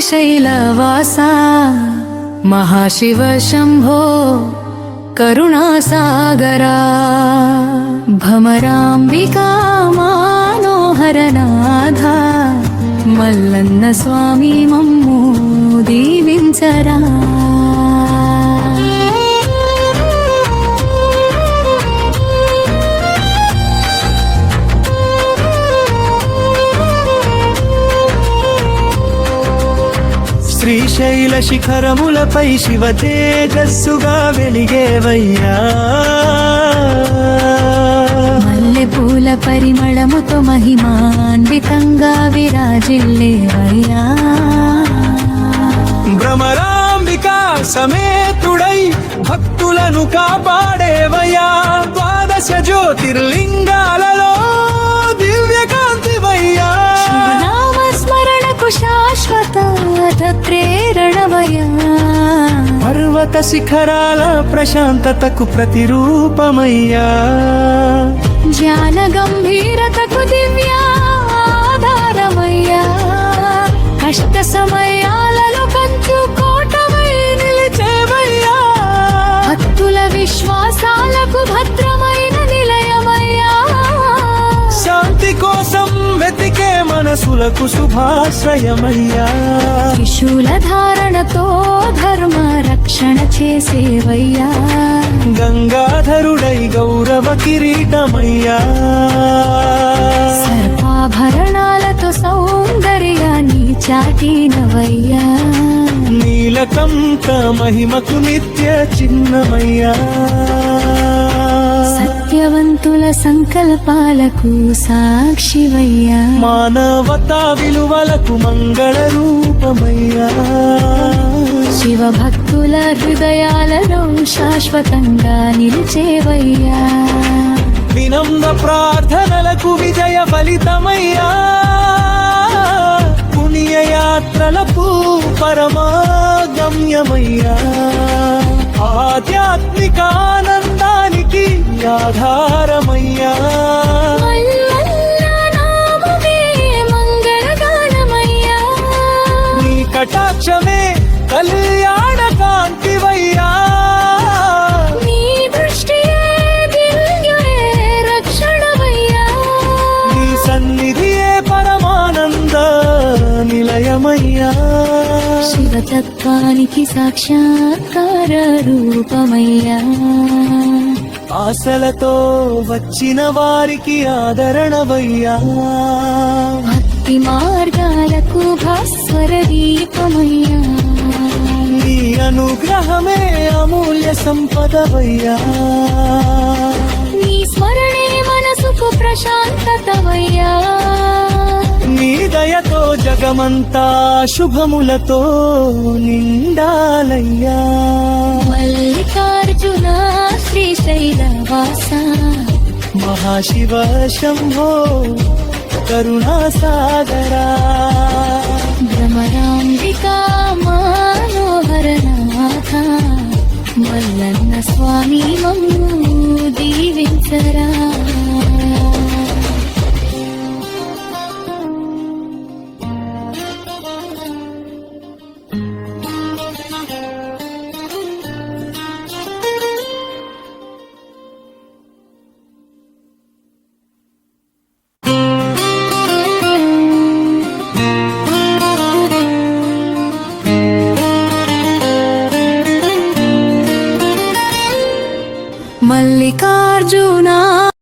श्रीशैलवासा महाशिव शम्भो करुणासागरा भ्रमराम्बिका मनोहरनाथा मल्लन्न स्वामी मम्मू दीविंचरा। శ్రీశైల శిఖరములపై శివ తేజస్సుగా వెలిగేవయ్యా, మల్లె పూల పరిమళముతో మహిమాన్వితంగా విరాజిల్లేవయ్యా, భ్రమరాంబికా సమేతుడై భక్తులను కాపాడేవయ్యా, ద్వాదశ జ్యోతిర్లింగాలలో దివ్యకాంతివయ్యా, నామస్మరణకు శాశ్వత ప్రేరణమయ్యా, పర్వత శిఖరాల ప్రశాంతతకు ప్రతిరూపమయ్యా, జ్ఞాన గంభీరతకు దివ్యాధారమయ్యా, కష్ట సమయాలలో కంచు కోటమై నిలిచేవయ్యా, భక్తుల విశ్వాసాలకు భద్రమైన నిలయమయ్యా, శాంతి కోసం వెతికే మనసులకు శుభాశ్రయమయ్యా, త్రిశూల ధారణతో ధర్మ రక్షణ చేసేవయ్యా, గంగాధరుడై గౌరవ కిరీటమయ్యా, సర్వాభరణాలతో సౌందర్యాన్ని చాటినవయ్యా, నీలకంఠ మహిమకు నిత్య చిహ్నమయ్యా, సత్యవంతుల సంకల్పాలకు సాక్షివయ్యా, మానవతా విలువలకు మంగళ రూపమయ్యా, శివ భక్తుల హృదయాలలో శాశ్వతంగా నిలిచేవయ్యా, వినమ్ర ప్రార్థనలకు విజయ ఫలితమయ్యా, పుణ్యయాత్రలకు పరమాగమ్యమయ్యా, ఆధ్యాత్మిక ఆనందానికి ఆధారమయ్యా, మల్లన్న నామమే మంగళగానమయ్యా, నీ కటాక్షమే కళ్యాణ కాంతివయ్యా, నీ దృష్టియే దివ్యే రక్షణమయ్యా, నీ సన్నిధియే పరమానంద నిలయమయ్యా, శివతత్వానికి సాక్షాత్కార రూపమయ్యా, ఆశలతో వచ్చిన వారికి ఆదరణవయ్యా, భక్తి మార్గాలకు భాస్వర దీపమయ్యా, నీ అనుగ్రహమే అమూల్య సంపదవయ్యా, నీ స్మరణే మనసుకు ప్రశాంతతవయ్యా, నీ దయతో జగమంతా శుభములతో నిండాలయ్యా, మల్లికార్జున శ్రీశైలవాస మహాశివ శంభో కరుణాసాగరా, భ్రమరాంబికా మనోహరనాథ మల్లన్న స్వామి మమ్ము దీవించరా। మల్లికార్జున